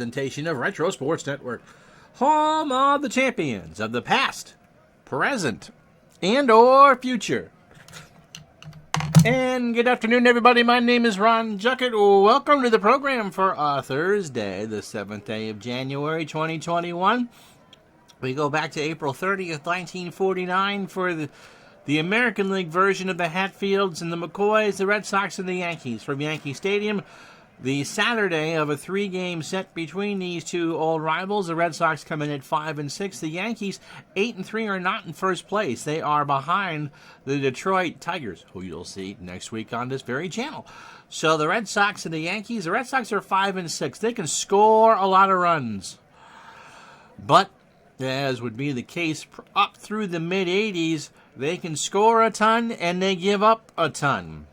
Presentation of Retro Sports Network, home of the champions of the past, present, and or future. And good afternoon, everybody. My name is Ron Juckett. Welcome to the program for Thursday, the 7th day of January, 2021. We go back to April 30th, 1949 for the American League version of the Hatfields and the McCoys, the Red Sox and the Yankees from Yankee Stadium. The Saturday of a three-game set between these two old rivals. The Red Sox come in at 5-6. The Yankees, 8-3, are not in first place. They are behind the Detroit Tigers, who you'll see next week on this very channel. So the Red Sox and the Yankees. The Red Sox are 5-6. They can score a lot of runs, but as would be the case up through the mid-'80s, they can score a ton and they give up a ton.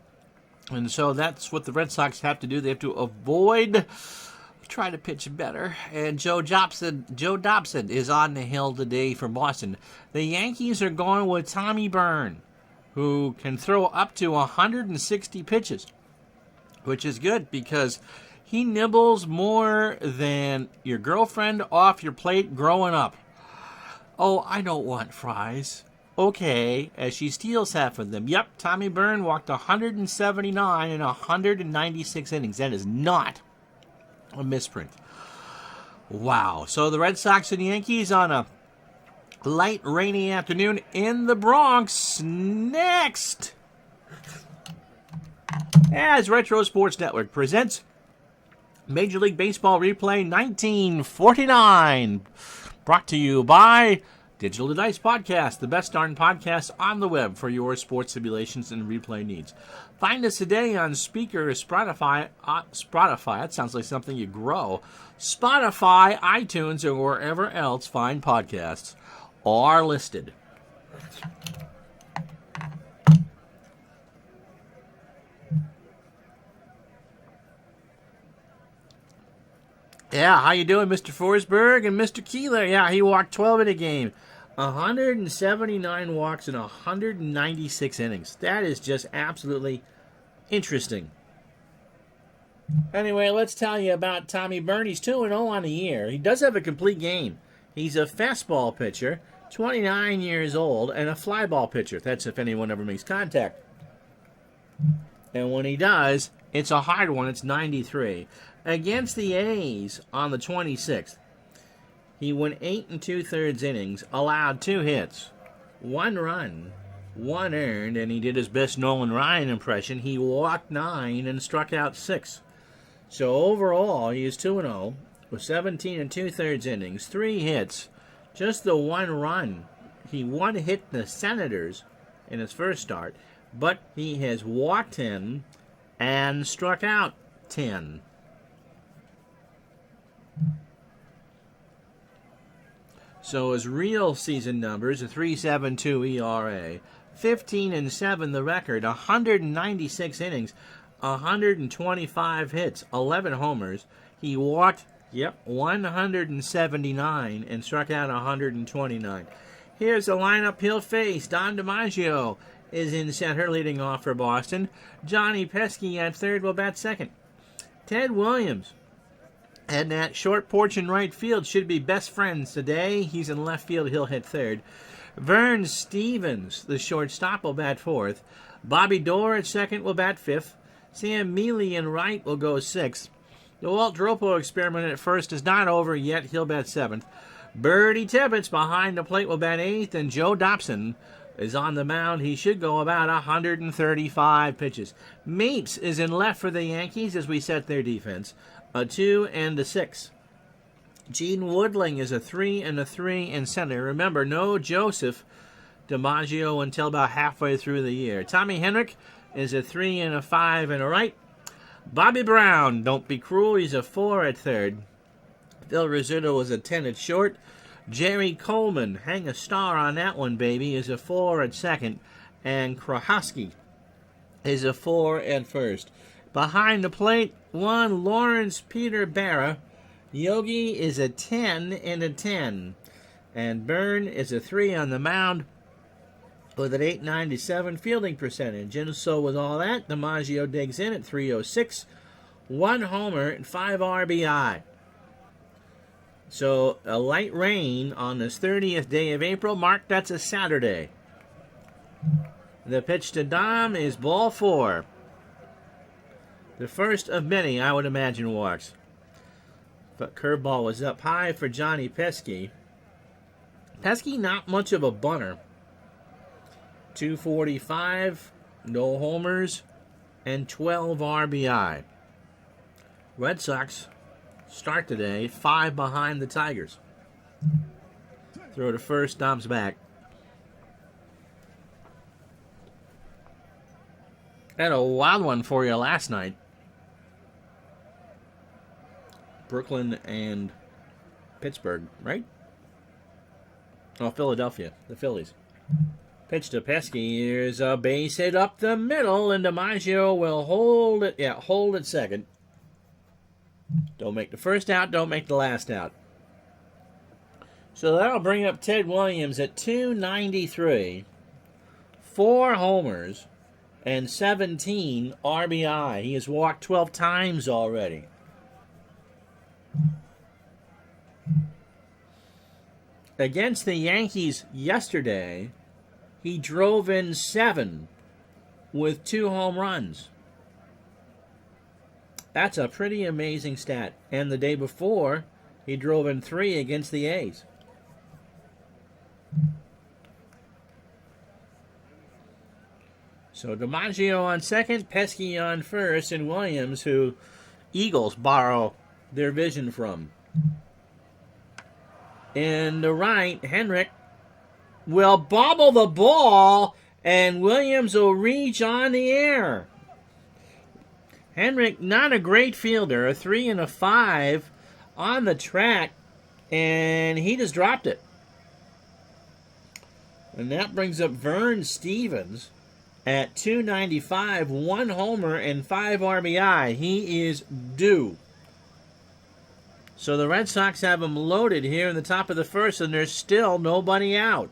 And so that's what the Red Sox have to do. They have to avoid, try to pitch better. And Joe Dobson is on the hill today for Boston. The Yankees are going with Tommy Byrne, who can throw up to 160 pitches, which is good because he nibbles more than your girlfriend off your plate growing up. Oh, I don't want fries. Okay, as she steals half of them. Yep, Tommy Byrne walked 179 in 196 innings. That is not a misprint. Wow. So the Red Sox and Yankees on a light, rainy afternoon in the Bronx. Next, as Retro Sports Network presents Major League Baseball Replay 1949. Brought to you by Digital Dice Podcast, the best darn podcast on the web for your sports simulations and replay needs. Find us today on Speaker, Spotify, that sounds like something you grow, Spotify, iTunes, or wherever else fine podcasts are listed. Yeah, how you doing, Mr. Forsberg and Mr. Keeler? Yeah, he walked 12 in a game. 179 walks in 196 innings. That is just absolutely interesting. Anyway, let's tell you about Tommy Byrne. He's 2-0 on the year. He does have a complete game. He's a fastball pitcher, 29 years old, and a fly ball pitcher. That's if anyone ever makes contact. And when he does, it's a hard one. It's 93. Against the A's on the 26th, he went 8 2/3 innings, allowed 2 hits, 1 run, 1 earned, and he did his best Nolan Ryan impression. He walked 9 and struck out 6. So overall, he is 2-0 with 17 2/3 innings, 3 hits, just the 1 run. He 1 hit the Senators in his first start, but he has walked 10 and struck out 10. So his real season numbers, a 3.72 ERA, 15-7 the record, 196 innings, 125 hits, 11 homers. He walked, 179 and struck out 129. Here's the lineup he'll face. Don Dimaggio is in center leading off for Boston. Johnny Pesky at third will bat second. Ted Williams and that short porch in right field should be best friends today. He's in left field. He'll hit third. Vern Stevens, the shortstop, will bat fourth. Bobby Dorr at second will bat fifth. Sam Mealy in right will go sixth. The Walt Dropo experiment at first is not over yet. He'll bat seventh. Bertie Tibbetts behind the plate will bat eighth. And Joe Dobson is on the mound. He should go about 135 pitches. Mapes is in left for the Yankees as we set their defense. A 2 and a 6. Gene Woodling is a 3 and a 3 in center. Remember, no Joseph DiMaggio until about halfway through the year. Tommy Henrik is a 3 and a 5 in a right. Bobby Brown, don't be cruel, he's a 4 at third. Phil Rizzuto is a 10 at short. Jerry Coleman, hang a star on that one, baby, is a 4 at second. And Krahowski is a 4 at first. Behind the plate, one Lawrence Peter Barra. Yogi is a 10 and a 10. And Byrne is a 3 on the mound with an .897 fielding percentage. And so with all that, DiMaggio digs in at .306, 1 homer and 5 RBI. So a light rain on this 30th day of April. Mark, that's a Saturday. The pitch to Dom is ball 4. The first of many, I would imagine, walks. But curveball was up high for Johnny Pesky. Pesky not much of a bunter. 245, no homers, and 12 RBI. Red Sox start today 5 behind the Tigers. Throw to first, Dom's back. Had a wild one for you last night. Brooklyn and Pittsburgh, right? Oh, Philadelphia, the Phillies. Pitch to Pesky. Here's a base hit up the middle, and Dimaggio will hold it. Yeah, hold it second. Don't make the first out, don't make the last out. So that'll bring up Ted Williams at 293, 4 homers, and 17 RBI. He has walked 12 times already. Against the Yankees yesterday, he drove in 7 with 2 home runs. That's a pretty amazing stat. And the day before, he drove in 3 against the A's. So Dimaggio on second, Pesky on first, and Williams, who Eagles borrow their vision from. In the right, Henrik will bobble the ball, and Williams will reach on the air. Henrik, not a great fielder, a 3 and a 5 on the track, and he just dropped it. And that brings up Vern Stevens at 295, 1 homer and 5 RBI. He is due. So the Red Sox have him loaded here in the top of the first, and there's still nobody out.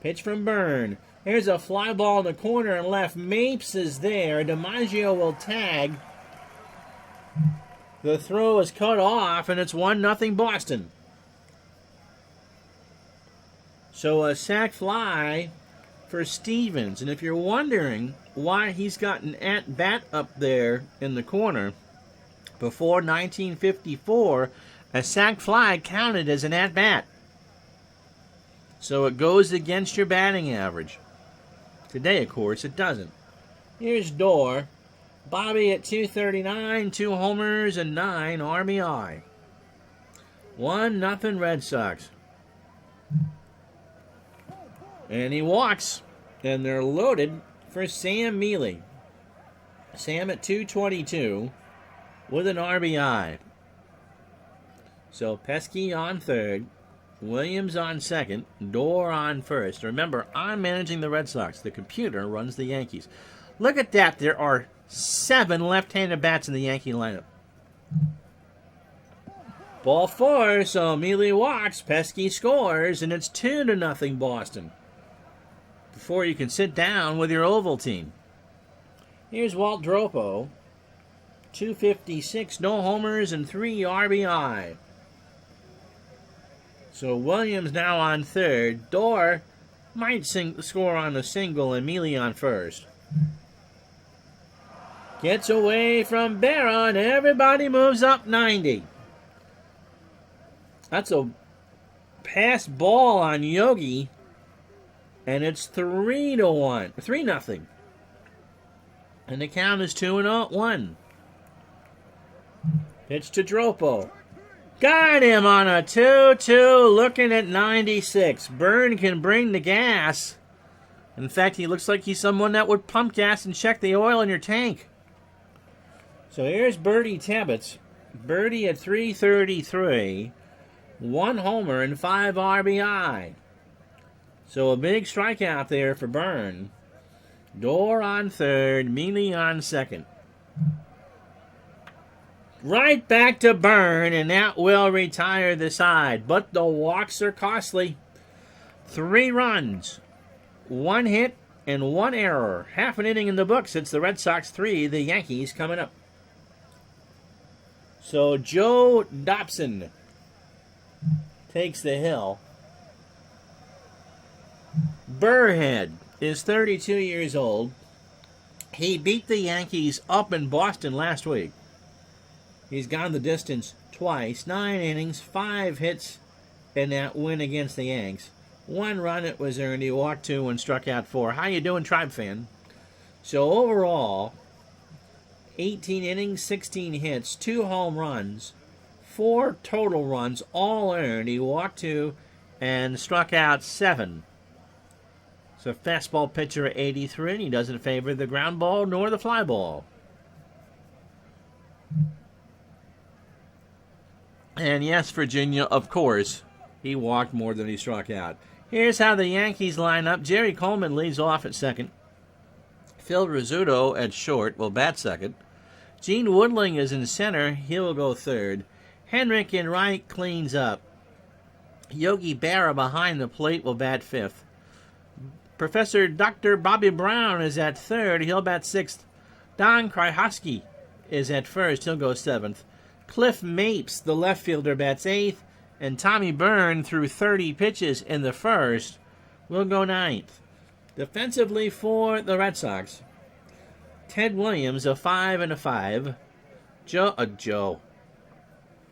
Pitch from Vern. Here's a fly ball in the corner and left. Mapes is there. Dimaggio will tag. The throw is cut off, and it's 1-0 Boston. So a sac fly for Stevens. And if you're wondering why he's got an at-bat up there in the corner, before 1954, a sac fly counted as an at-bat. So it goes against your batting average. Today, of course, it doesn't. Here's Dorr. Bobby at 239, 2 homers and 9 RBI. 1-0 Red Sox. And he walks, and they're loaded for Sam Mealy. Sam at 222 with an RBI. So Pesky on third, Williams on second, Dorr on first. Remember, I'm managing the Red Sox. The computer runs the Yankees. Look at that. There are 7 left-handed bats in the Yankee lineup. Ball 4, so Mealy walks, Pesky scores, and it's 2-0 Boston. Before you can sit down with your Ovaltine. Here's Walt Dropo. 256, no homers, and 3 RBI. So Williams now on third. Dorr might score on the single, and Mealy on first. Gets away from Berra, and everybody moves up 90. That's a pass ball on Yogi, and it's 3-0. And the count is 2-1. Pitch to Dropo. Got him on a 2-2, looking at 96. Vern can bring the gas. In fact, he looks like he's someone that would pump gas and check the oil in your tank. So here's Bertie Tebbets. Bertie at 333, 1 homer and 5 RBI. So a big strikeout there for Vern. Dorr on third, Mealy on second. Right back to Vern, and that will retire the side. But the walks are costly. 3 runs, 1 hit, and 1 error. Half an inning in the books. It's the Red Sox 3, the Yankees coming up. So Joe Dobson takes the hill. Burhead is 32 years old. He beat the Yankees up in Boston last week. He's gone the distance twice, 9 innings, 5 hits in that win against the Yanks. 1 run it was earned. He walked 2 and struck out 4. How you doing, Tribe fan? So overall, 18 innings, 16 hits, 2 home runs, 4 total runs, all earned. He walked 2 and struck out 7. So fastball pitcher at 83, and he doesn't favor the ground ball nor the fly ball. And yes, Virginia, of course, he walked more than he struck out. Here's how the Yankees line up. Jerry Coleman leads off at second. Phil Rizzuto at short will bat second. Gene Woodling is in center. He'll go third. Henrik in right cleans up. Yogi Berra behind the plate will bat fifth. Professor Dr. Bobby Brown is at third. He'll bat sixth. Don Kryhoski is at first. He'll go seventh. Cliff Mapes, the left fielder, bats eighth. And Tommy Byrne, threw 30 pitches in the first, will go ninth. Defensively for the Red Sox, Ted Williams, a 5 and a 5. Joe.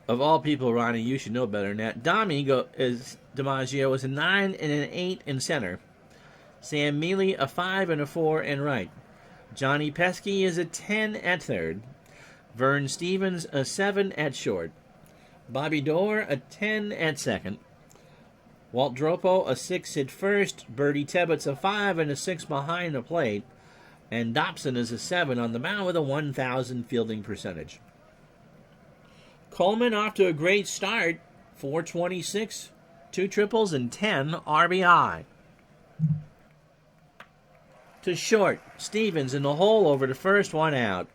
Of all people, Ronnie, you should know better than that. Dimaggio is a 9 and an 8 in center. Sam Mealy, a 5 and a 4 in right. Johnny Pesky is a 10 at third. Vern Stevens, a 7 at short. Bobby Dorr, a 10 at second. Walt Dropo, a 6 at first. Bertie Tebbets, a 5 and a 6 behind the plate. And Dobson is a 7 on the mound with a 1,000 fielding percentage. Coleman off to a great start. 426, 2 triples, and 10 RBI. To short, Stevens in the hole over the first, 1 out.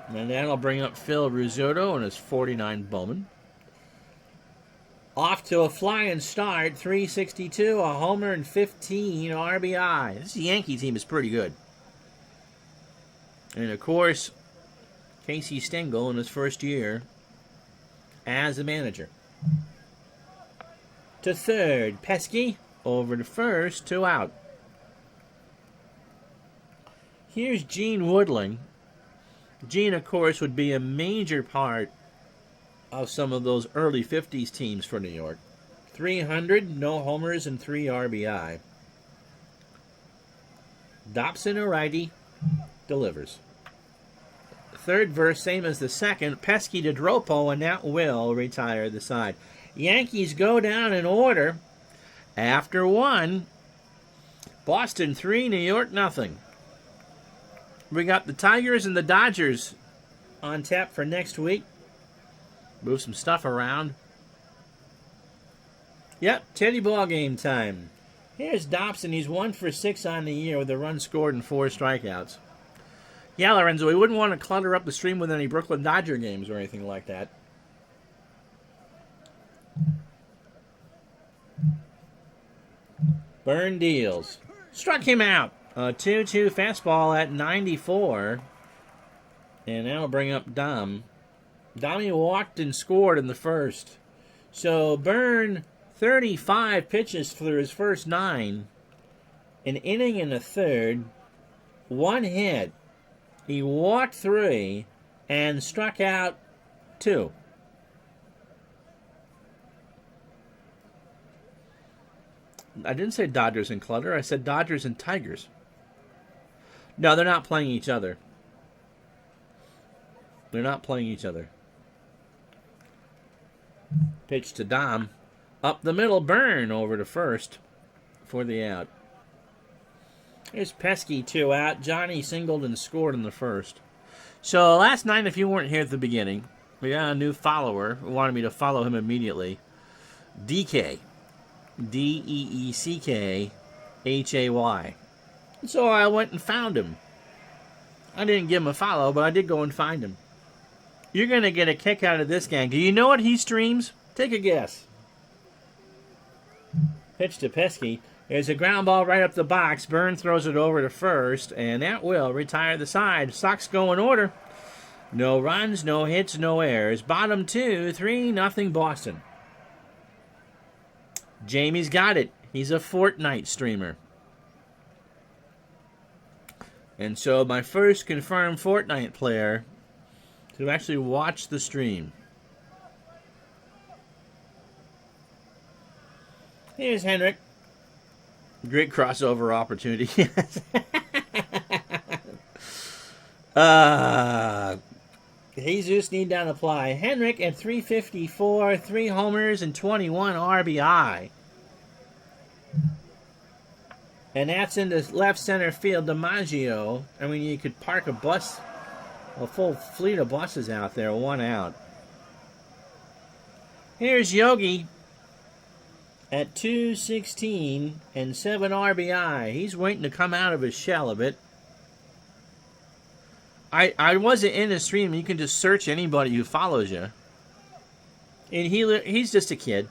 And that'll bring up Phil Rizzuto and his 49 Bowman. Off to a flying start, 362, a homer, and 15 RBI. This Yankee team is pretty good. And, of course, Casey Stengel in his first year as a manager. To third, Pesky over to first, 2 out. Here's Gene Woodling. Gene, of course, would be a major part of some of those early 50s teams for New York. 300, no homers, and 3 RBI. Dobson, a righty, delivers. Third verse, same as the second. Pesky to Dropo, and that will retire the side. Yankees go down in order after 1. Boston 3, New York nothing. We got the Tigers and the Dodgers on tap for next week. Move some stuff around. Yep, Teddy ball game time. Here's Dobson. He's 1 for 6 on the year with a run scored and 4 strikeouts. Yeah, Lorenzo, we wouldn't want to clutter up the stream with any Brooklyn Dodger games or anything like that. Byrne deals. Struck him out. A 2-2 fastball at 94. And that'll bring up Dom. Dommy walked and scored in the first. So Byrne, 35 pitches for his first 9. An inning and a third. 1 hit. He walked 3 and struck out 2. I didn't say Dodgers and clutter. I said Dodgers and Tigers. No, they're not playing each other. They're not playing each other. Pitch to Dom. Up the middle, Byrne over to first for the out. Here's Pesky, 2 out. Johnny singled and scored in the first. So last night, if you weren't here at the beginning, we got a new follower who wanted me to follow him immediately. DK. DEECKHAY. So I went and found him. I didn't give him a follow, but I did go and find him. You're going to get a kick out of this gang. Do you know what he streams? Take a guess. Pitch to Pesky. There's a ground ball right up the box. Byrne throws it over to first, and that will retire the side. Sox go in order. No runs, no hits, no errors. Bottom 2, 3-0 Boston. Jamie's got it. He's a Fortnite streamer. And so my first confirmed Fortnite player to actually watch the stream. Here's Henrik. Great crossover opportunity. Jesus need down apply. Henrik at 354, 3 homers and 21 RBI. And that's in the left center field. Dimaggio. I mean, you could park a full fleet of buses out there, 1 out. Here's Yogi at 216 and 7 RBI. He's waiting to come out of his shell a bit. I wasn't in the stream. You can just search anybody who follows you. And he's just a kid.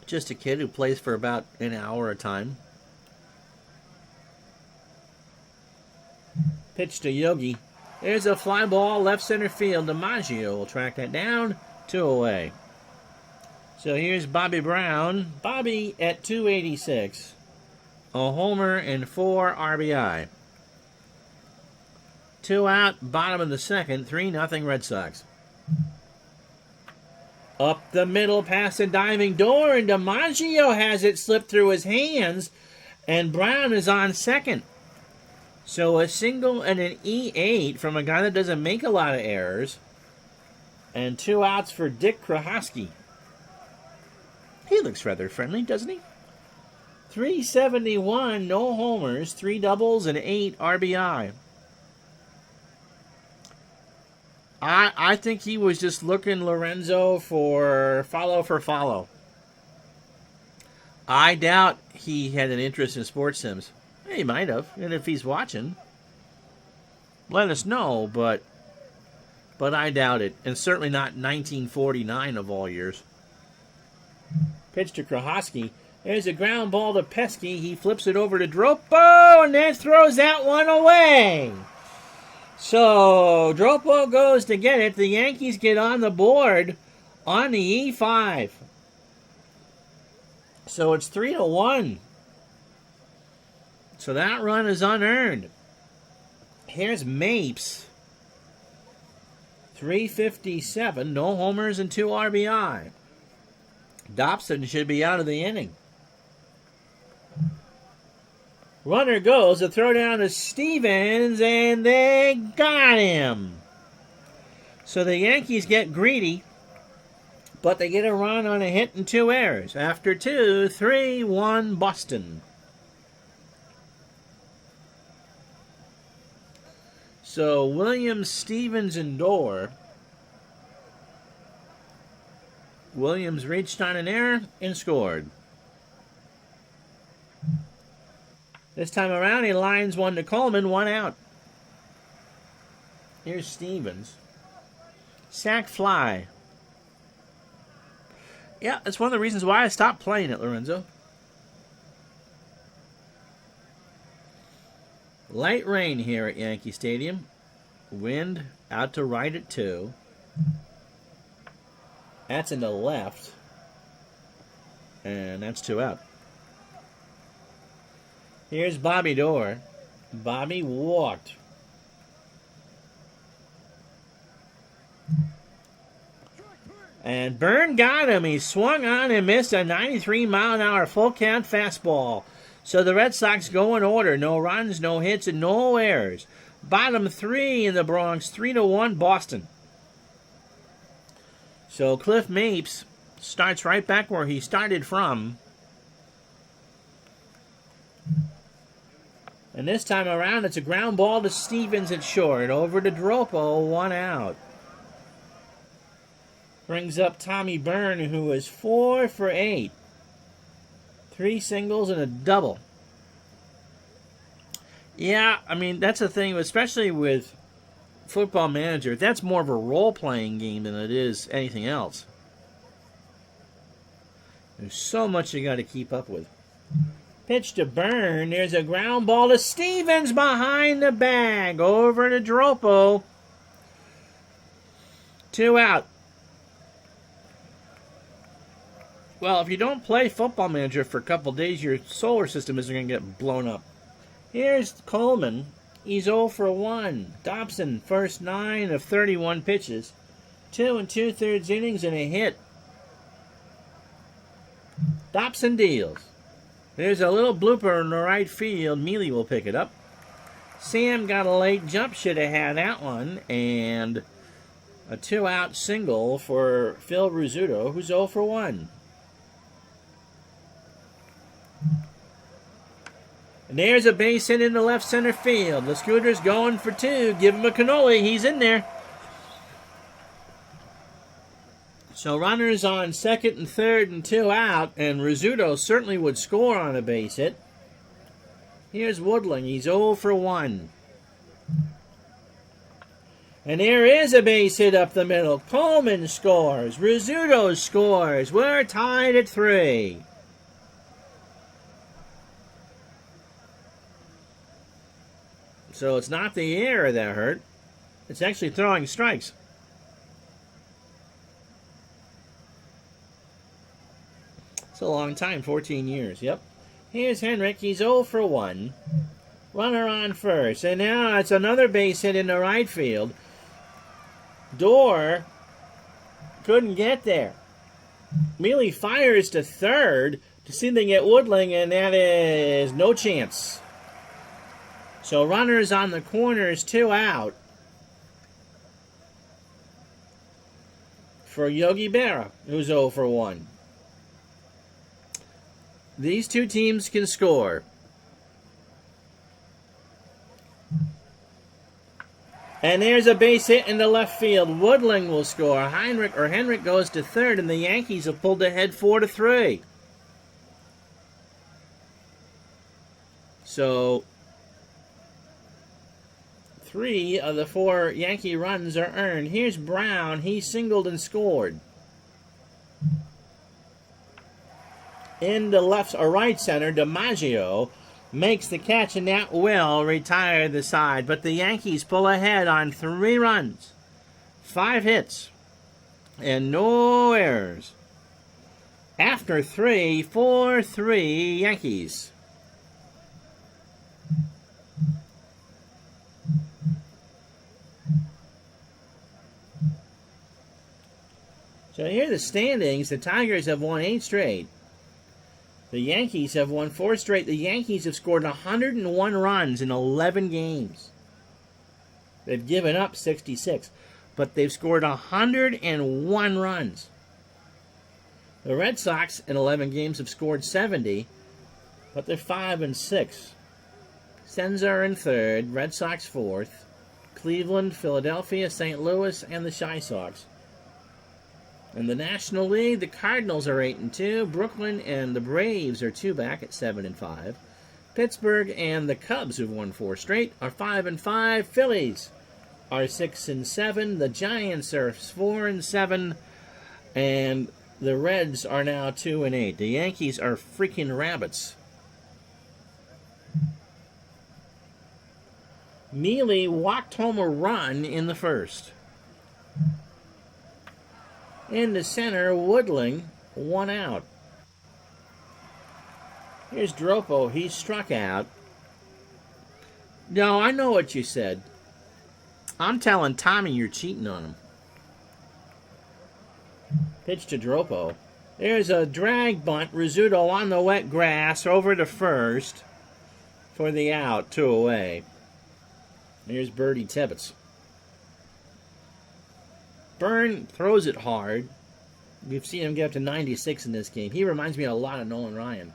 Just a kid who plays for about an hour a time. Pitch to Yogi. There's a fly ball left center field. Dimaggio will track that down. 2 away. So here's Bobby Brown. Bobby at 286. A homer and 4 RBI. 2 out, bottom of the second, 3-0 Red Sox. Up the middle past the diving door, and Dimaggio has it slip through his hands, and Brown is on second. So a single and an E8 from a guy that doesn't make a lot of errors, and 2 outs for Dick Krahoski. He looks rather friendly, doesn't he? 371, no homers, 3 doubles, and 8 RBI. I think he was just looking Lorenzo for follow. I doubt he had an interest in sports sims. He might have, and if he's watching, let us know, but I doubt it, and certainly not 1949 of all years. Pitch to Krahoski. There's a ground ball to Pesky. He flips it over to Dropo, and then throws that one away. So, Dropo goes to get it. The Yankees get on the board on the E5. So, it's 3-1. So, that run is unearned. Here's Mapes. 357, no homers and 2 RBI. Dobson should be out of the inning. Runner goes, a throw down to Stevens, and they got him. So the Yankees get greedy, but they get a run on a hit and 2 errors. After 2, 3-1 Boston. So Williams, Stevens, and Dorr. Williams reached on an error and scored. This time around, he lines one to Coleman, 1 out. Here's Stevens. Sack fly. Yeah, that's one of the reasons why I stopped playing it, Lorenzo. Light rain here at Yankee Stadium. Wind out to right at 2. That's in the left. And that's 2 out. Here's Bobby Dorr. Bobby walked. And Vern got him. He swung on and missed a 93-mile-an-hour full-count fastball. So the Red Sox go in order. No runs, no hits, and no errors. Bottom 3 in the Bronx, 3-1 Boston. So Cliff Mapes starts right back where he started from. And this time around, it's a ground ball to Stevens at short. Over to Dropo, 1 out. Brings up Tommy Byrne, who is 4 for 8. 3 singles and a double. Yeah, I mean, that's the thing, especially with Football Manager. That's more of a role-playing game than it is anything else. There's so much you got to keep up with. Pitch to Vern. There's a ground ball to Stevens behind the bag. Over to Dropo. 2 out. Well, if you don't play Football Manager for a couple days, your solar system isn't going to get blown up. Here's Coleman. He's 0 for 1. Dobson, first 9 of 31 pitches. 2 2/3 innings and a hit. Dobson deals. There's a little blooper in the right field. Mealy will pick it up. Sam got a late jump. Should have had that one. And a 2-out single for Phil Rizzuto, who's 0 for 1. And there's a base hit in the left center field. The Scooter's going for 2. Give him a cannoli. He's in there. So runners on second and third and 2 out. And Rizzuto certainly would score on a base hit. Here's Woodling. He's 0 for 1. And there is a base hit up the middle. Coleman scores. Rizzuto scores. We're tied at 3. So it's not the air that hurt. It's actually throwing strikes. It's a long time, 14 years, yep. Here's Henrik, he's 0 for 1. Runner on first. And now it's another base hit in the right field. Dorr couldn't get there. Mealy fires to third to see if they get Woodling, and that is no chance. So runners on the corners, 2 out for Yogi Berra, who's 0 for 1. These two teams can score. And there's a base hit in the left field. Woodling will score. Henrik goes to third, and the Yankees have pulled ahead 4-3. So 3 of the 4 Yankee runs are earned. Here's Brown. He singled and scored. In the left or right center, Dimaggio makes the catch, and that will retire the side. But the Yankees pull ahead on 3 runs, 5 hits, and no errors. After 3, 4-3 Yankees. So here are the standings. The Tigers have won 8 straight. The Yankees have won 4 straight. The Yankees have scored 101 runs in 11 games. They've given up 66, but they've scored 101 runs. The Red Sox in 11 games have scored 70, but they're 5-6. Sens are in third, Red Sox fourth, Cleveland, Philadelphia, St. Louis, and the Chi Sox. In the National League, the Cardinals are 8-2. Brooklyn and the Braves are 2 back at 7-5. Pittsburgh and the Cubs, who've won 4 straight, are 5-5. Phillies are 6-7. The Giants are 4-7. And the Reds are now 2-8. The Yankees are freaking rabbits. Mealy walked home a run in the first. In the center, Woodling, 1 out. Here's Dropo. He struck out. No, I know what you said. I'm telling Tommy you're cheating on him. Pitch to Dropo. There's a drag bunt. Rizzuto on the wet grass over to first for the out, 2 away. Here's Birdie Tibbetts. Vern throws it hard. We've seen him get up to 96 in this game. He reminds me a lot of Nolan Ryan.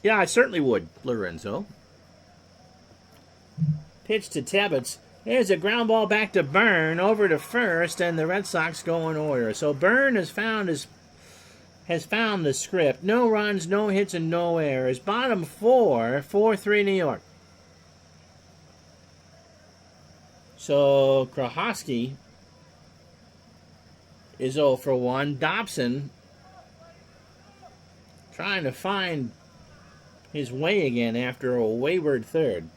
Yeah, I certainly would, Lorenzo. Pitch to Tibbetts. There's a ground ball back to Vern, over to first, and the Red Sox go in order. So Vern has found the script. No runs, no hits, and no errors. Bottom 4, 4-3 New York. So Krahosky is 0 for 1. Dobson trying to find his way again after a wayward third.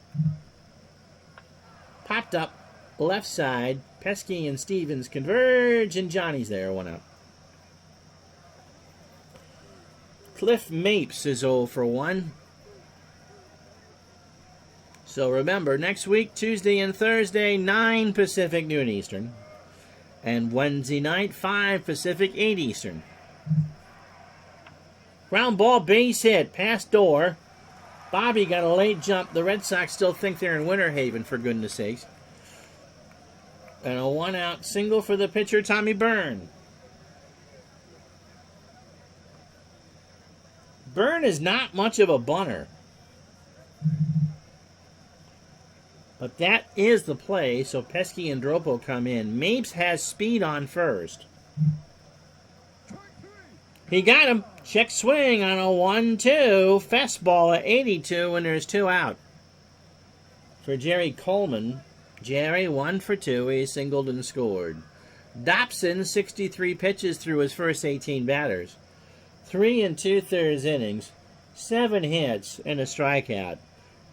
Popped up, left side. Pesky and Stevens converge, and Johnny's there, 1 out. Cliff Mapes is 0 for 1. So remember, next week, Tuesday and Thursday, 9 Pacific, noon Eastern. And Wednesday night, 5 Pacific, 8 Eastern. Ground ball, base hit, past door. Bobby got a late jump. The Red Sox still think they're in Winter Haven, for goodness sakes. And a 1-out single for the pitcher, Tommy Byrne. Byrne is not much of a bunter. But that is the play, so Pesky and Dropo come in. Mapes has speed on first. He got him. Check swing on a 1-2. Fastball at 82, and there's 2 out. For Jerry Coleman, Jerry 1 for 2. He singled and scored. Dobson, 63 pitches through his first 18 batters. 3 2/3 innings, 7 hits, and a strikeout.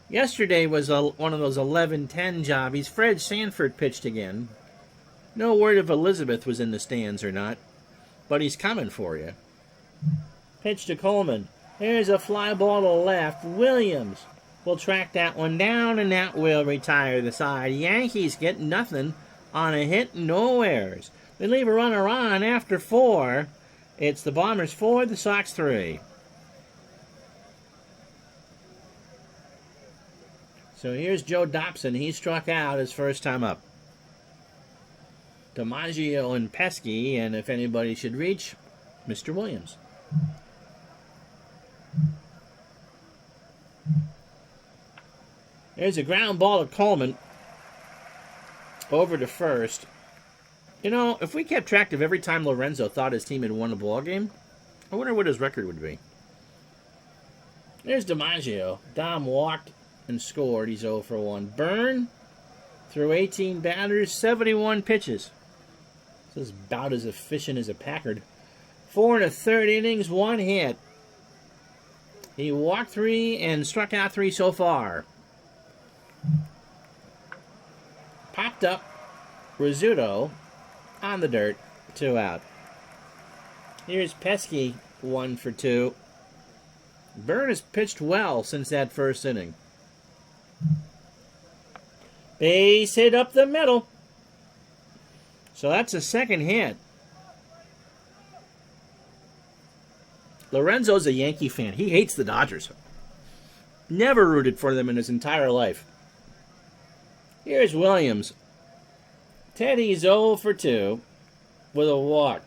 Yesterday was one of those 11-10 jobbies. Fred Sanford pitched again. No word if Elizabeth was in the stands or not, but he's coming for you. Pitch to Coleman. There's a fly ball to left. Williams will track that one down, and that will retire the side. Yankees get nothing on a hit, no errors. They leave a runner on after 4. It's the Bombers 4, the Sox 3. So here's Joe Dobson. He struck out his first time up. Dimaggio and Pesky, and if anybody should reach, Mr. Williams. There's a ground ball to Coleman. Over to first. You know, if we kept track of every time Lorenzo thought his team had won a ball game, I wonder what his record would be. There's Dimaggio. Dom walked and scored. He's 0 for 1. Byrne, through 18 batters, 71 pitches. This is about as efficient as a Packard. 4 1/3 innings, 1 hit. He walked 3 and struck out 3 so far. Popped up, Rizzuto on the dirt, 2 out. Here's Pesky, 1 for 2. Byrne has pitched well since that first inning. Base hit up the middle. So that's a second hit. Lorenzo's a Yankee fan. He hates the Dodgers. Never rooted for them in his entire life. Here's Williams. Teddy's 0 for 2 with a walk.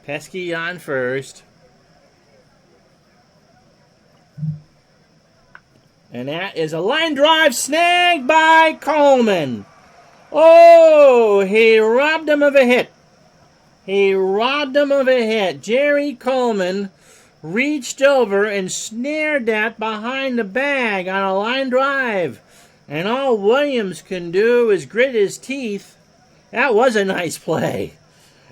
Pesky on first. And that is a line drive snagged by Coleman. Oh, he robbed him of a hit. He robbed him of a hit. Jerry Coleman reached over and snared that behind the bag on a line drive. And all Williams can do is grit his teeth. That was a nice play.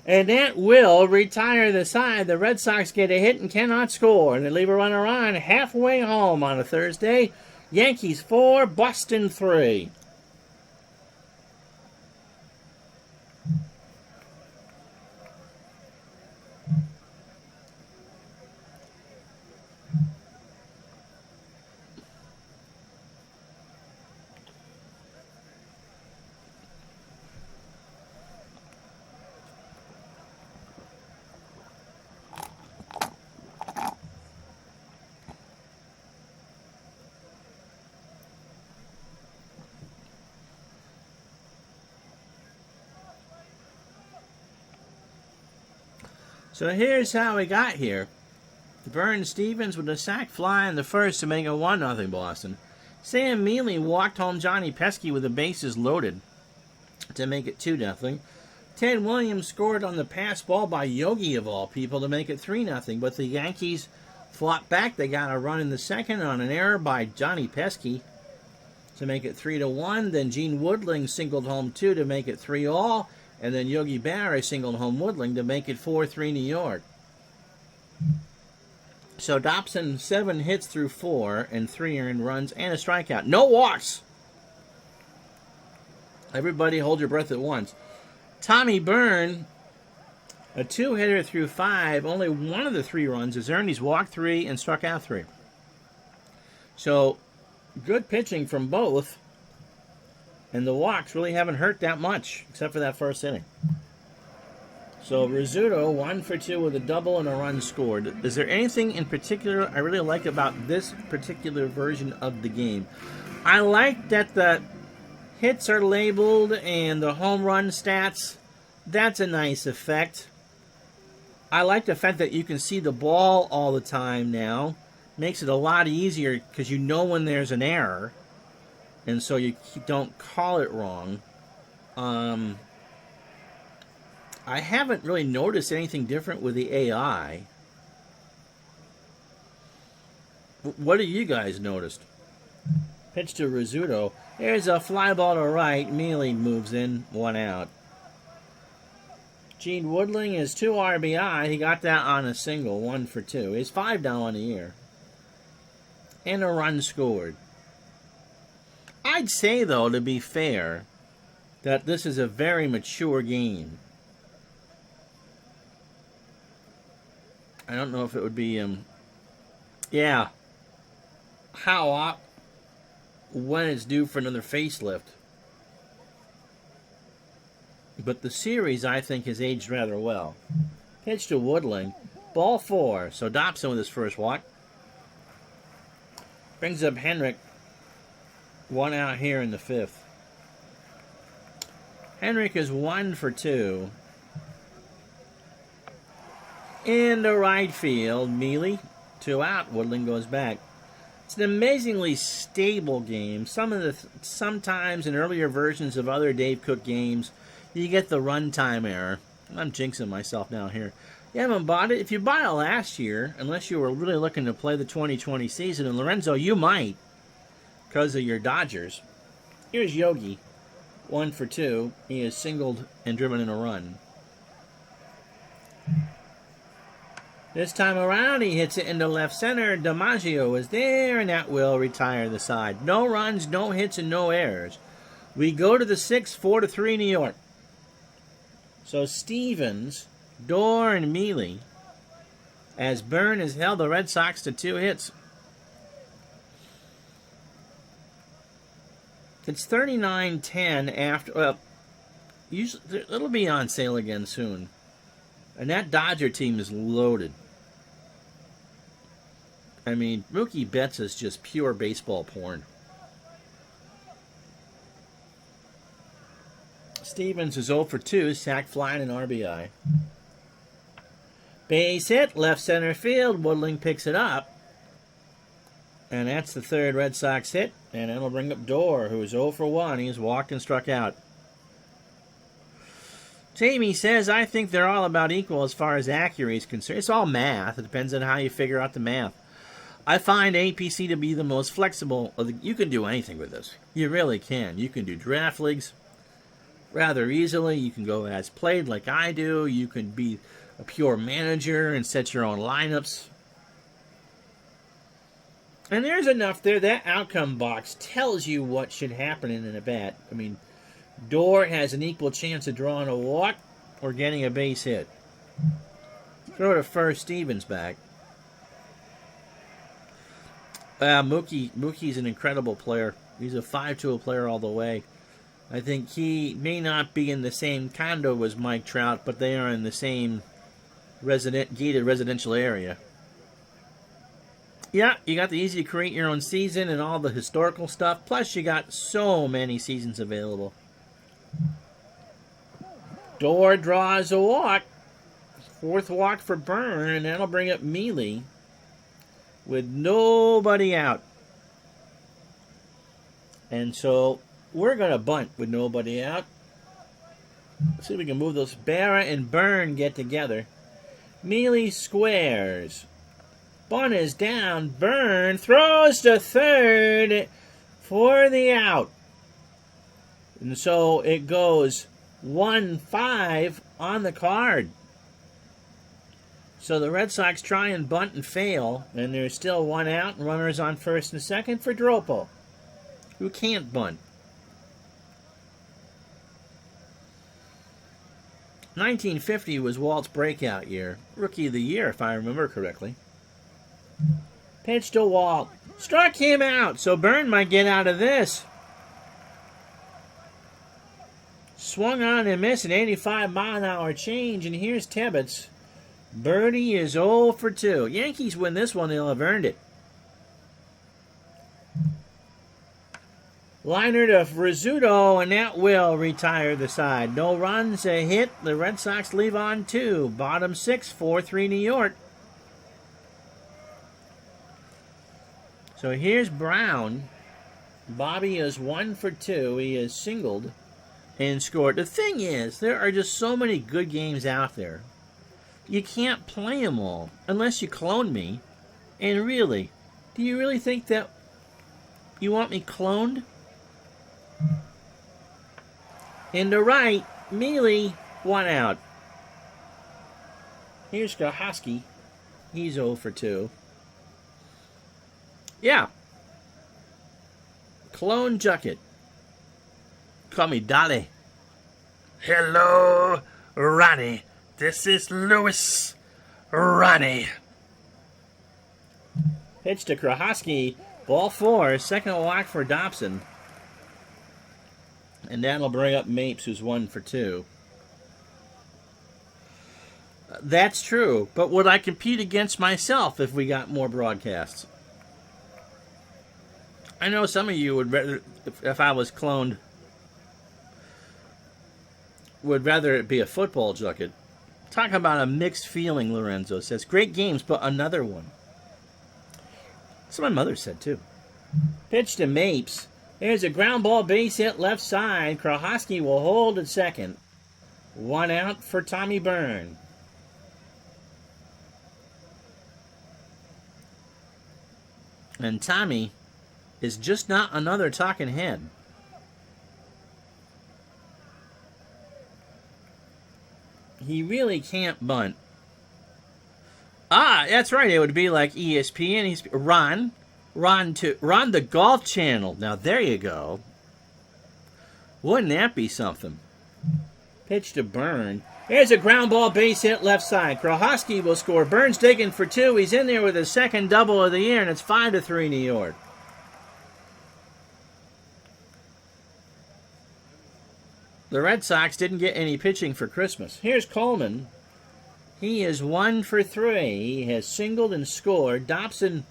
And that will retire the side. The Red Sox get a hit and cannot score. And they leave a runner on halfway home on a Thursday. Yankees 4, Boston 3. So here's how we got here. Vern Stevens with a sac fly in the first to make it 1-0 Boston. Sam Mealy walked home Johnny Pesky with the bases loaded to make it 2-0. Ted Williams scored on the pass ball by Yogi, of all people, to make it 3-0. But the Yankees fought back. They got a run in the second on an error by Johnny Pesky to make it 3-1. Then Gene Woodling singled home 2 to make it 3-all. And then Yogi Berra singled home Woodling to make it 4-3 New York. So Dobson, 7 hits through 4 and 3 earned runs and a strikeout. No walks. Everybody hold your breath at once. Tommy Byrne, a 2-hitter through 5. Only one of the 3 runs is earned. He's walked 3 and struck out 3. So good pitching from both. And the walks really haven't hurt that much, except for that first inning. So Rizzuto, 1 for 2 with a double and a run scored. Is there anything in particular I really like about this particular version of the game? I like that the hits are labeled and the home run stats. That's a nice effect. I like the fact that you can see the ball all the time now. Makes it a lot easier because you know when there's an error. And so you don't call it wrong. I haven't really noticed anything different with the AI. What have you guys noticed? Pitch to Rizzuto. There's a fly ball to right. Mealy moves in. 1 out. Gene Woodling is 2 RBI. He got that on a single. 1 for 2. He's 5 down on the year. And a run scored. I'd say, though, to be fair, that this is a very mature game. I don't know if it would be, yeah. When it's due for another facelift. But the series, I think, has aged rather well. Pitch to Woodling. Ball 4. So Dobson with his first walk. Brings up Henrik. 1 out here in the 5th. Henrik is 1 for 2. In the right field, Mealy, 2 out. Woodling goes back. It's an amazingly stable game. Sometimes in earlier versions of other Dave Cook games, you get the runtime error. I'm jinxing myself now here. You haven't bought it? If you bought it last year, unless you were really looking to play the 2020 season, and Lorenzo, you might, because of your Dodgers. Here's Yogi, 1 for 2. He is singled and driven in a run. This time around, he hits it into left center. Dimaggio is there, and that will retire the side. No runs, no hits, and no errors. We go to the 6th, 4-3 New York. So Stevens, Dorr, and Mealy, as Byrne has held the Red Sox to 2 hits. It's 39-10 after, well, usually it'll be on sale again soon. And that Dodger team is loaded. I mean, Mookie Betts is just pure baseball porn. Stevens is 0 for 2, sack fly and an RBI. Base hit, left center field. Woodling picks it up. And that's the 3rd Red Sox hit. And that'll bring up Dorr, who is 0 for 1. He's walked and struck out. Jamie says, I think they're all about equal as far as accuracy is concerned. It's all math. It depends on how you figure out the math. I find APC to be the most flexible. You can do anything with this. You really can. You can do draft leagues rather easily. You can go as played like I do. You can be a pure manager and set your own lineups. And there's enough there. That outcome box tells you what should happen in an at-bat. I mean, Dorr has an equal chance of drawing a walk or getting a base hit. Throw to first, Stevens back. Mookie's an incredible player. He's a 5-tool player all the way. I think he may not be in the same condo as Mike Trout, but they are in the same gated residential area. Yeah, you got the easy to create your own season and all the historical stuff. Plus, you got so many seasons available. Dorr draws a walk. 4th walk for Byrne, and that'll bring up Mealy with nobody out. And so we're going to bunt with nobody out. Let's see if we can move those. Barra and Byrne get together. Mealy squares. Bunt is down. Byrne throws to 3rd for the out. And so it goes 1-5 on the card. So the Red Sox try and bunt and fail, and there's still one out, and runners on first and second for Dropo, who can't bunt. 1950 was Walt's breakout year. Rookie of the year, if I remember correctly. Pitch to Walt. Struck him out, so Vern might get out of this. Swung on and missed an 85-mile-an-hour change, and here's Tibbetts. Birdie is 0 for 2. Yankees win this one, they'll have earned it. Liner to Rizzuto, and that will retire the side. No runs, a hit. The Red Sox leave on 2. Bottom 6, 4-3 New York. So here's Brown. Bobby is 1 for 2. He is singled and scored. The thing is, there are just so many good games out there. You can't play them all unless you clone me. And really, do you really think that you want me cloned? In the right, Mealy, 1 out. Here's Gahoski. He's 0 for 2. Yeah. Clone Jucket. Call me Dolly. Hello, Ronnie. This is Louis. Ronnie. Pitch to Krahoski. Ball 4. Second walk for Dobson. And that'll bring up Mapes, who's 1 for 2. That's true. But would I compete against myself if we got more broadcasts? I know some of you would rather, if I was cloned, would rather it be a football Jucket. Talk about a mixed feeling, Lorenzo says. Great games, but another one. That's what my mother said, too. Pitch to Mapes. There's a ground ball base hit left side. Krahoski will hold at second. 1 out for Tommy Byrne. And Tommy is just not another talking head. He really can't bunt. Ah, that's right. It would be like ESPN. He's Ron the Golf Channel. Now there you go. Wouldn't that be something? Pitch to Byrne. There's a ground ball base hit left side. Krahoski will score. Byrne's digging for 2. He's in there with his second double of the year, and it's 5-3 New York. The Red Sox didn't get any pitching for Christmas. Here's Coleman. He is 1 for 3. He has singled and scored. Dobson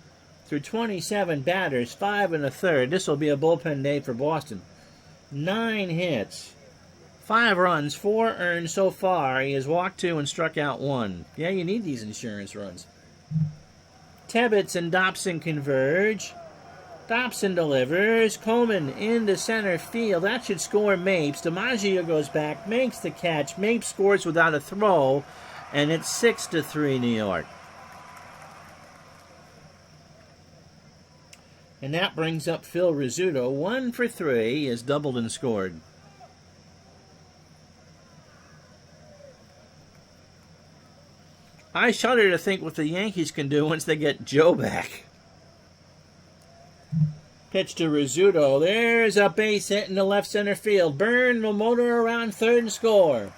through 27 batters, 5 1/3. This will be a bullpen day for Boston. 9 hits, 5 runs, 4 earned so far. He has walked 2 and struck out 1. Yeah, you need these insurance runs. Tibbetts and Dobson converge. Dobson delivers. Coleman into center field. That should score Mapes. Dimaggio goes back, makes the catch. Mapes scores without a throw, and it's 6-3 New York. And that brings up Phil Rizzuto. 1 for 3. He has doubled and scored. I shudder to think what the Yankees can do once they get Joe back. Pitch to Rizzuto. There's a base hit in the left center field. Byrne will motor around third and score.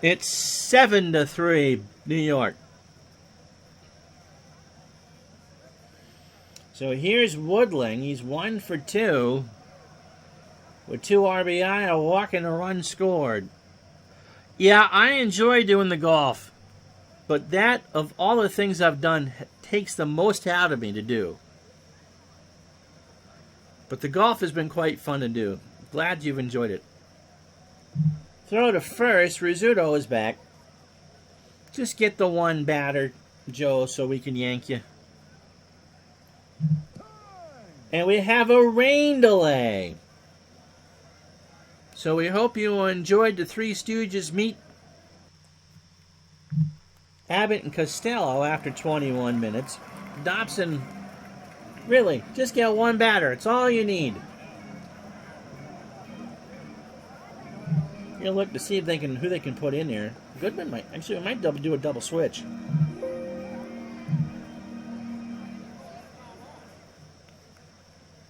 It's 7-3 New York. So here's Woodling. He's 1 for 2 with 2 RBI, a walk, and a run scored. Yeah, I enjoy doing the golf, but that, of all the things I've done, takes the most out of me to do. But the golf has been quite fun to do. Glad you've enjoyed it. Throw to first. Rizzuto is back. Just get the one batter, Joe, so we can yank you. And we have a rain delay. So we hope you enjoyed the Three Stooges meet Abbott and Costello after 21 minutes. Dobson, really, just get one batter. It's all you need. You look to see if who they can put in there. Goodman might do a double switch.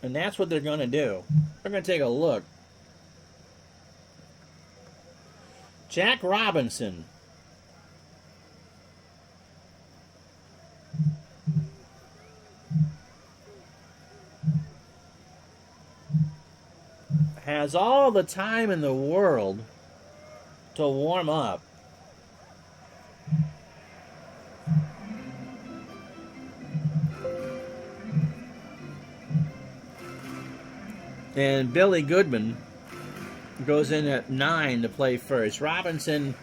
And that's what they're going to do. They're going to take a look. Jack Robinson. Has all the time in the world to warm up. And Billy Goodman goes in at 9 to play first. Robinson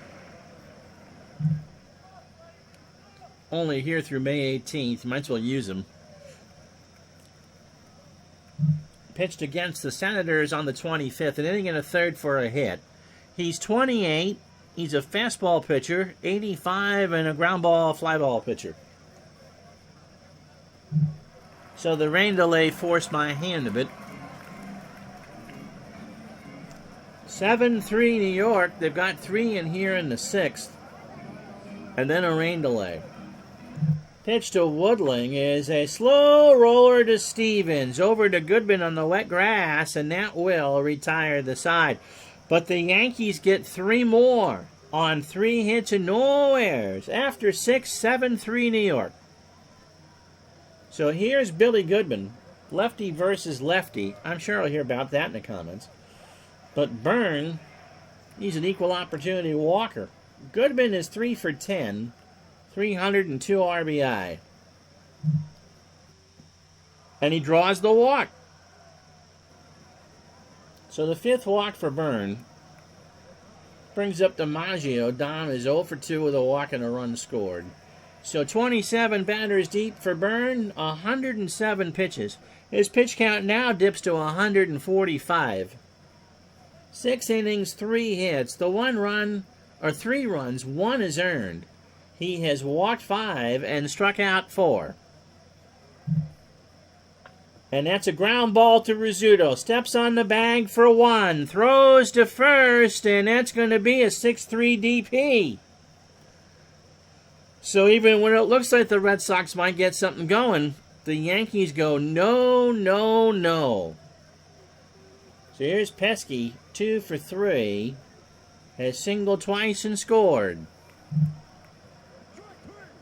only here through May 18th. Might as well use him. Pitched against the Senators on the 25th, an inning and a third for a hit. He's 28. He's a fastball pitcher, 85, and a ground ball, fly ball pitcher. So the rain delay forced my hand a bit. 7-3 New York. They've got 3 in here in the 6th. And then a rain delay. Pitch to Woodling is a slow roller to Stevens. Over to Goodman on the wet grass, and that will retire the side. But the Yankees get 3 more on 3 hits and no errors. After 6, 7-3 New York. So here's Billy Goodman. Lefty versus lefty. I'm sure I'll hear about that in the comments. But Vern, he's an equal opportunity walker. Goodman is 3 for 10. 302 RBI. And he draws the walk. So the 5th walk for Vern brings up Dimaggio. Dom is 0 for 2 with a walk and a run scored. So 27 batters deep for Vern, 107 pitches. His pitch count now dips to 145. 6 innings, 3 hits. The 3 runs, 1 is earned. He has walked 5 and struck out 4. And that's a ground ball to Rizzuto. Steps on the bag for 1. Throws to first, and that's going to be a 6-3 DP. So even when it looks like the Red Sox might get something going, the Yankees go, no, no, no. So here's Pesky, 2 for 3. Has singled twice and scored.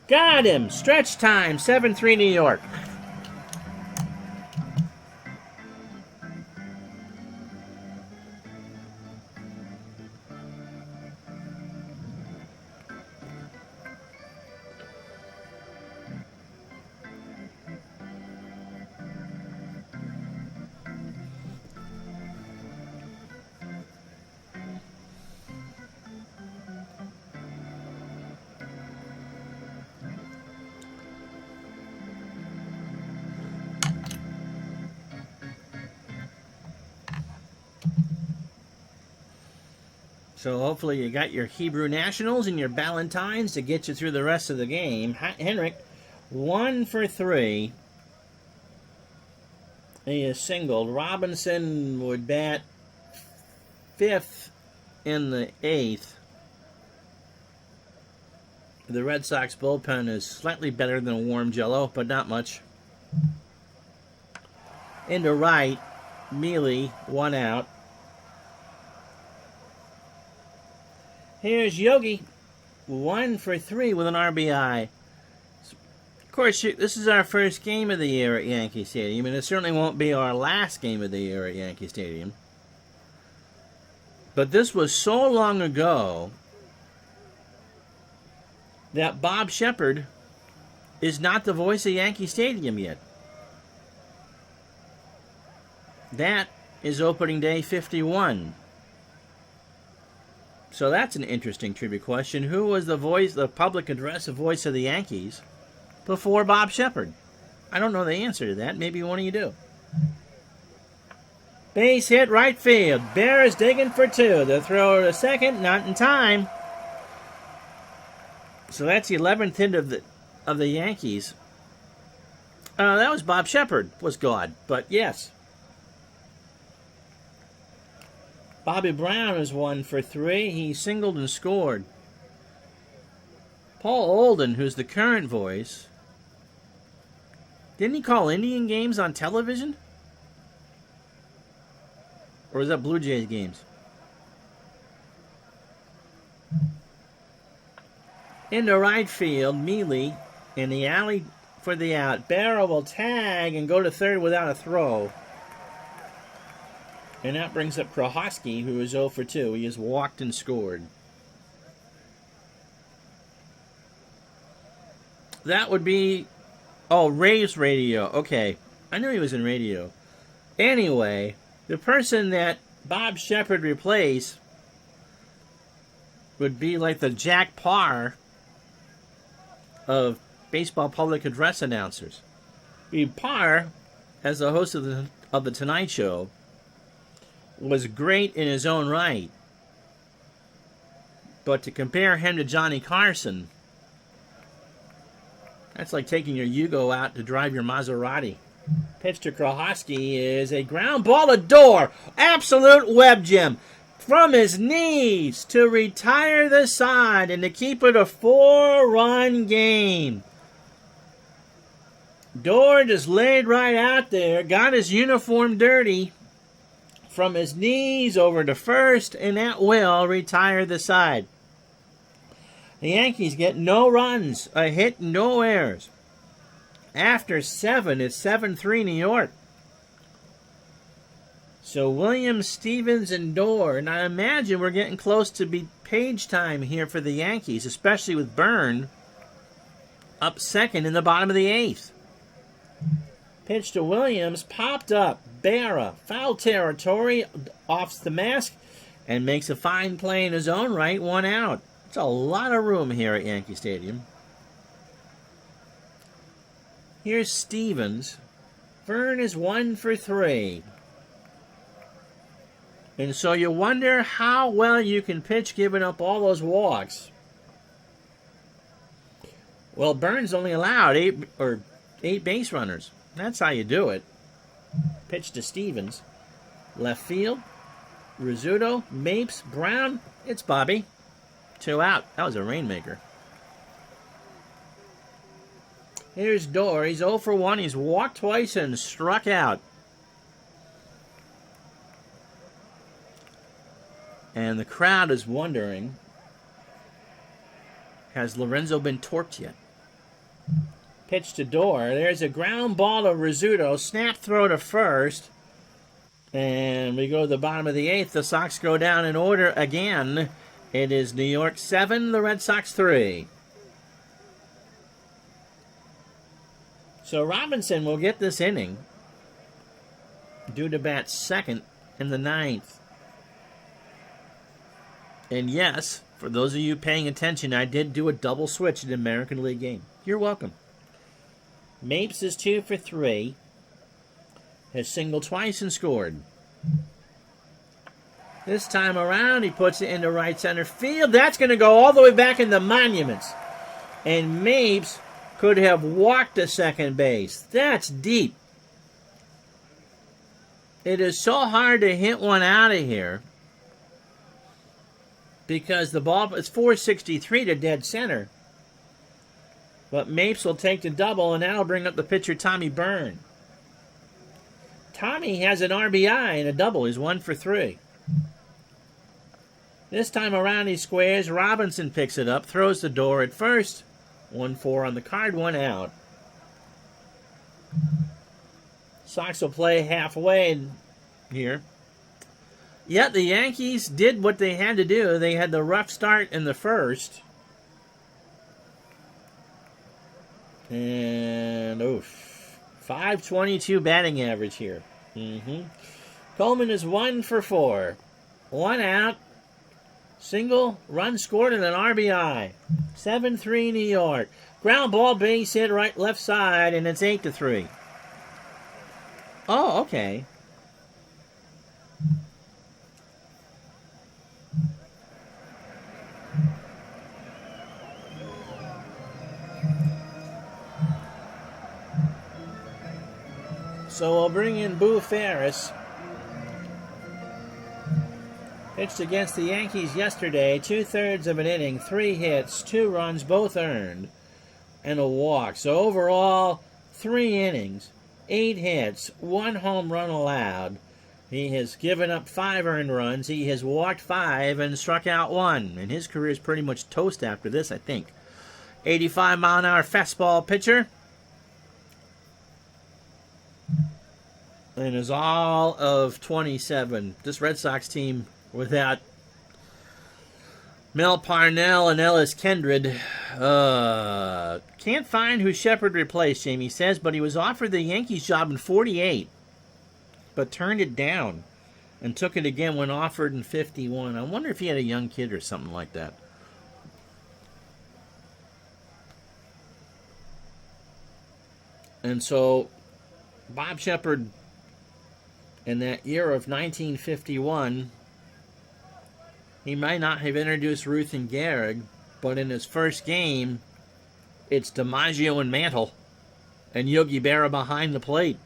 Got him! Stretch time, 7-3 New York. So hopefully you got your Hebrew Nationals and your Ballantines to get you through the rest of the game. Henrik, 1 for 3. He is singled. Robinson would bat 5th in the 8th. The Red Sox bullpen is slightly better than a warm Jello, but not much. Into right, Mealy, 1 out. Here's Yogi, 1 for 3 with an RBI. Of course, this is our first game of the year at Yankee Stadium, and it certainly won't be our last game of the year at Yankee Stadium. But this was so long ago that Bob Shepard is not the voice of Yankee Stadium yet. That is opening day 51. So that's an interesting trivia question. Who was the public address, the voice of the Yankees before Bob Shepard? I don't know the answer to that. Maybe one of you do. Base hit right field. Bear is digging for 2. The throw to second, not in time. So that's the 11th hit of the Yankees. That was Bob Shepard, was God. But yes. Bobby Brown is 1 for 3. He singled and scored. Paul Olden, who's the current voice, didn't he call Indian games on television? Or was that Blue Jays games? Into right field, Mealy in the alley for the out. Barrow will tag and go to third without a throw. And that brings up Krohosky, who is 0 for 2. He has walked and scored. That would be... Oh, Ray's radio. Okay. I knew he was in radio. Anyway, the person that Bob Shepard replaced would be like the Jack Parr of baseball public address announcers. Parr, as the host of the Tonight Show, was great in his own right. But to compare him to Johnny Carson, that's like taking your Yugo out to drive your Maserati. Pitch to Krohosky is a ground ball to Door. Absolute web gem. From his knees to retire the side and to keep it a 4-run game. Door just laid right out there, got his uniform dirty. From his knees over to first, and that will retire the side. The Yankees get no runs, a hit, no errors. After 7, it's 7-3 New York. So Williams, Stevens, and Door. And I imagine we're getting close to be page time here for the Yankees, especially with Vern up second in the bottom of the 8th. Pitch to Williams, popped up. Berra, foul territory, offs the mask, and makes a fine play in his own right, 1 out. It's a lot of room here at Yankee Stadium. Here's Stevens. Vern is 1 for 3. And so you wonder how well you can pitch giving up all those walks. Well, Vern's only allowed 8 base runners. That's how you do it. Pitch to Stevens. Left field. Rizzuto, Mapes, Brown. It's Bobby. 2 out. That was a rainmaker. Here's Door. He's 0 for 1. He's walked twice and struck out. And the crowd is wondering, has Lorenzo been torped yet? Pitch to Door. There's a ground ball to Rizzuto. Snap throw to first. And we go to the bottom of the 8th. The Sox go down in order again. It is New York 7, the Red Sox 3. So Robinson will get this inning, due to bat second in the 9th. And yes, for those of you paying attention, I did do a double switch in the American League game. You're welcome. Mapes is 2 for 3. Has singled twice and scored. This time around, he puts it into right center field. That's going to go all the way back in the monuments. And Mapes could have walked to second base. That's deep. It is so hard to hit one out of here because the ball is 463 to dead center. But Mapes will take the double, and that'll bring up the pitcher, Tommy Byrne. Tommy has an RBI and a double. He's 1 for 3. This time around, he squares. Robinson picks it up, throws the Door at first. 1-4 on the card, 1 out. Sox will play halfway here. Yet the Yankees did what they had to do. They had the rough start in the first. And, 522 batting average here. Coleman is 1 for 4. 1 out. Single, run scored, and an RBI. 7-3 New York. Ground ball, base hit, right, left side, and it's 8-3. Oh, okay. So we'll bring in Boo Ferris. Pitched against the Yankees yesterday, 2/3 of an inning, 3 hits, 2 runs, both earned, and a walk. So overall, 3 innings, 8 hits, 1 home run allowed. He has given up 5 earned runs. He has walked 5 and struck out 1. And his career is pretty much toast after this, I think. 85-mile-an-hour fastball pitcher. And is all of 27. This Red Sox team without Mel Parnell and Ellis Kindred. Can't find who Shepard replaced, Jamie says, but he was offered the Yankees job in 48, but turned it down and took it again when offered in 51. I wonder if he had a young kid or something like that. And so Bob Shepard, in that year of 1951, he might not have introduced Ruth and Gehrig, but in his first game, it's Dimaggio and Mantle, and Yogi Berra behind the plate.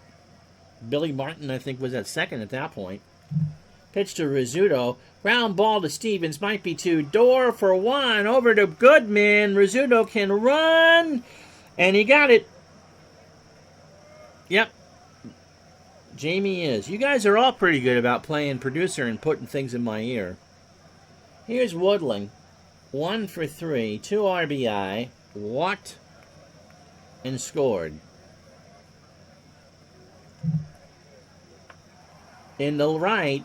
Billy Martin, I think, was at second at that point. Pitch to Rizzuto. Ground ball to Stevens. Might be 2. Door for 1. Over to Goodman. Rizzuto can run. And he got it. Yep. Jamie is. You guys are all pretty good about playing producer and putting things in my ear. Here's Woodling. 1 for 3. 2 RBI. Walked and scored. In the right,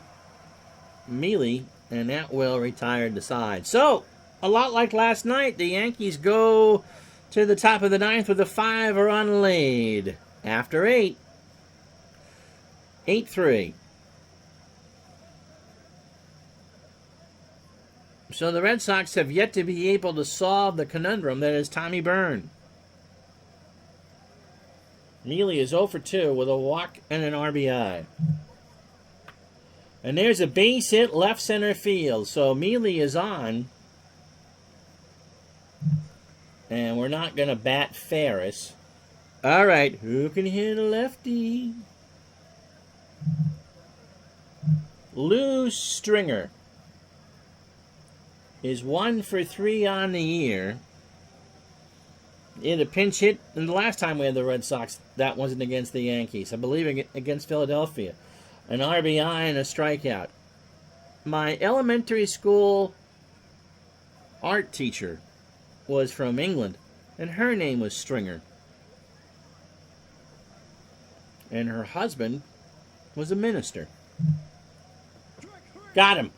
Mealy and Atwell retired the side. So, a lot like last night, the Yankees go to the top of the 9th with a 5-run lead. After 8. 8-3. So the Red Sox have yet to be able to solve the conundrum that is Tommy Byrne. Mealy is 0 for 2 with a walk and an RBI. And there's a base hit left center field. So Mealy is on. And we're not going to bat Ferris. All right, who can hit a lefty? Lou Stringer is 1 for 3 on the year. In a pinch hit, and the last time we had the Red Sox, that wasn't against the Yankees. I believe against Philadelphia. An RBI and a strikeout. My elementary school art teacher was from England, and her name was Stringer. And her husband was a minister. Got him.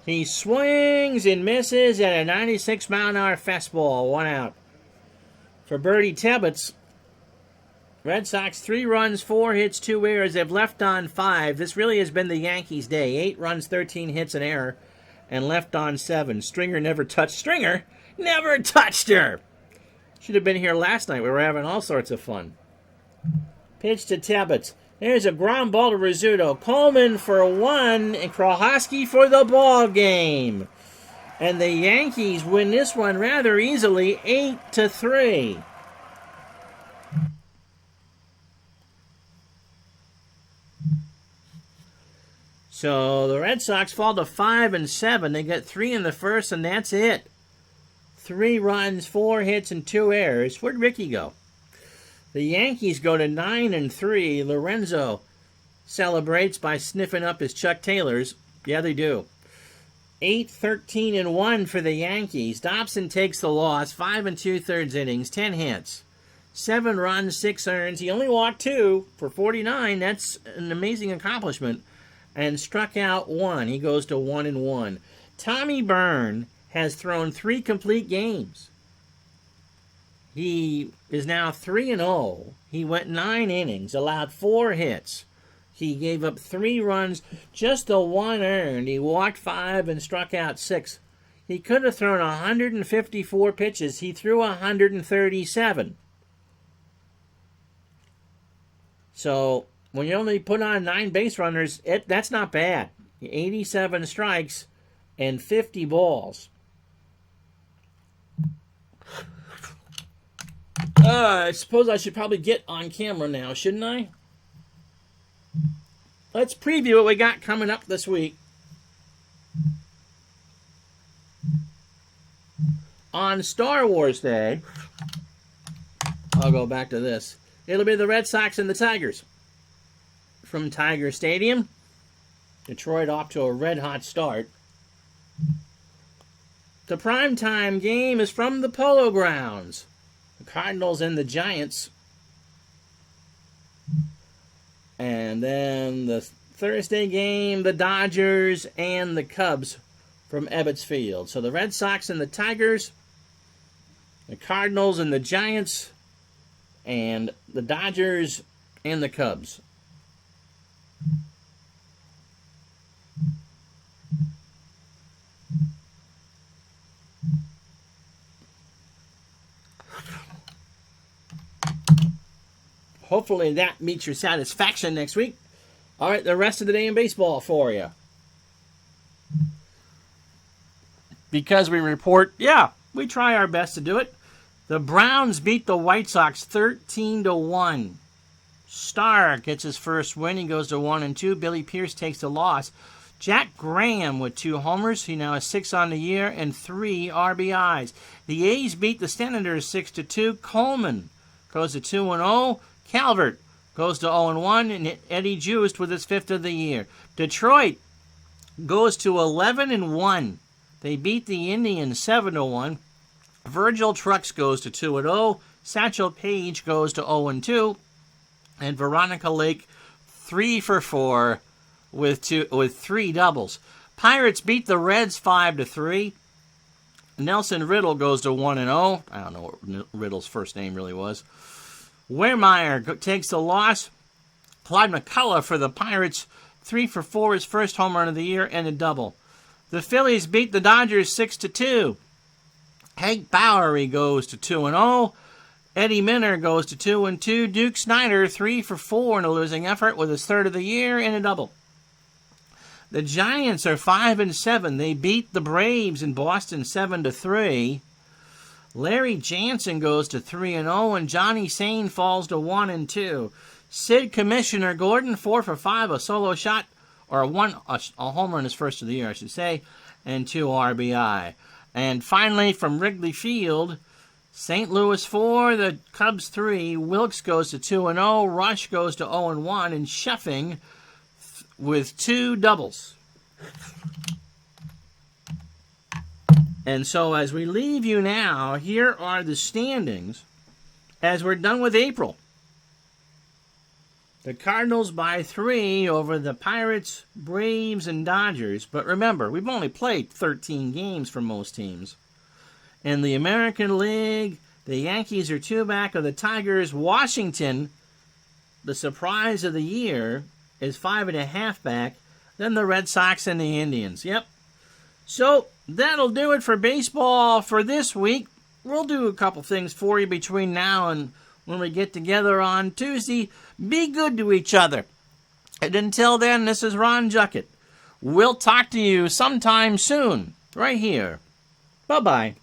He swings and misses at a 96-mile-an-hour fastball. 1 out. For Bertie Tebbets, Red Sox 3 runs, 4 hits, 2 errors. They've left on 5. This really has been the Yankees' day. 8 runs, 13 hits, an error, and left on 7. Stringer never touched her. Should have been here last night. We were having all sorts of fun. Pitch to Tebbets. There's a ground ball to Rizzuto. Coleman for 1 and Krahosky for the ball game. And the Yankees win this one rather easily, 8-3. So the Red Sox fall to 5-7. They get 3 in the first, and that's it. 3 runs, 4 hits, and 2 errors. Where'd Ricky go? The Yankees go to 9-3. Lorenzo celebrates by sniffing up his Chuck Taylors. Yeah, they do. 8-13-1 for the Yankees. Dobson takes the loss. 5 2/3 innings, 10 hits, 7 runs, 6 earns. He only walked 2 for 49. That's an amazing accomplishment. And struck out 1. He goes to 1-1. Tommy Byrne has thrown 3 complete games. He is now 3-0. He went 9 innings, allowed 4 hits. He gave up 3 runs, just the 1 earned. He walked 5 and struck out 6. He could have thrown 154 pitches. He threw 137. So when you only put on 9 base runners, that's not bad. 87 strikes and 50 balls. I suppose I should probably get on camera now, shouldn't I? Let's preview what we got coming up this week. on Star Wars Day, I'll go back to this. It'll be the Red Sox and the Tigers. From Tiger Stadium, Detroit off to a red-hot start. The primetime game is from the Polo Grounds. The Cardinals and the Giants. And then the Thursday game, the Dodgers and the Cubs from Ebbets Field. So the Red Sox and the Tigers, the Cardinals and the Giants, and the Dodgers and the Cubs. Hopefully that meets your satisfaction next week. All right, the rest of the day in baseball for you. Because we report, we try our best to do it. The Browns beat the White Sox 13-1. Starr gets his first win. He goes to 1-2. Billy Pierce takes the loss. Jack Graham with 2 homers. He now has 6 on the year and 3 RBIs. The A's beat the Senators 6-2. Coleman goes to 2-0. Calvert goes to 0-1. And Eddie Juiced with his 5th of the year. Detroit goes to 11-1. They beat the Indians 7-1. Virgil Trucks goes to 2-0. Satchel Paige goes to 0-2. And Veronica Lake 3 for 4 with 3 doubles. Pirates beat the Reds 5-3. Nelson Riddle goes to 1-0. I don't know what Riddle's first name really was. Wehrmeyer takes the loss. Clyde McCullough for the Pirates 3 for 4, his first home run of the year and a double. The Phillies beat the Dodgers 6-2. Hank Bowery goes to 2-0. Eddie Minner goes to 2-2. Duke Snyder 3 for 4 in a losing effort with his 3rd of the year and a double. The Giants are 5-7. They beat the Braves in Boston 7-3. Larry Jansen goes to 3-0, and Johnny Sane falls to 1-2. Sid Commissioner Gordon 4 for 5, a solo shot, or a homer in his first of the year, I should say, and 2 RBI. And finally, from Wrigley Field, St. Louis 4, the Cubs 3, Wilkes goes to 2-0, Rush goes to 0-1, and Sheffing with 2 doubles. And so as we leave you now, here are the standings as we're done with April. The Cardinals by 3 over the Pirates, Braves, and Dodgers. But remember, we've only played 13 games for most teams. In the American League, the Yankees are 2 back of the Tigers. Washington, the surprise of the year, is 5.5 back. Then the Red Sox and the Indians. Yep. So that'll do it for baseball for this week. We'll do a couple things for you between now and when we get together on Tuesday. Be good to each other. And until then, this is Ron Juckett. We'll talk to you sometime soon, right here. Bye-bye.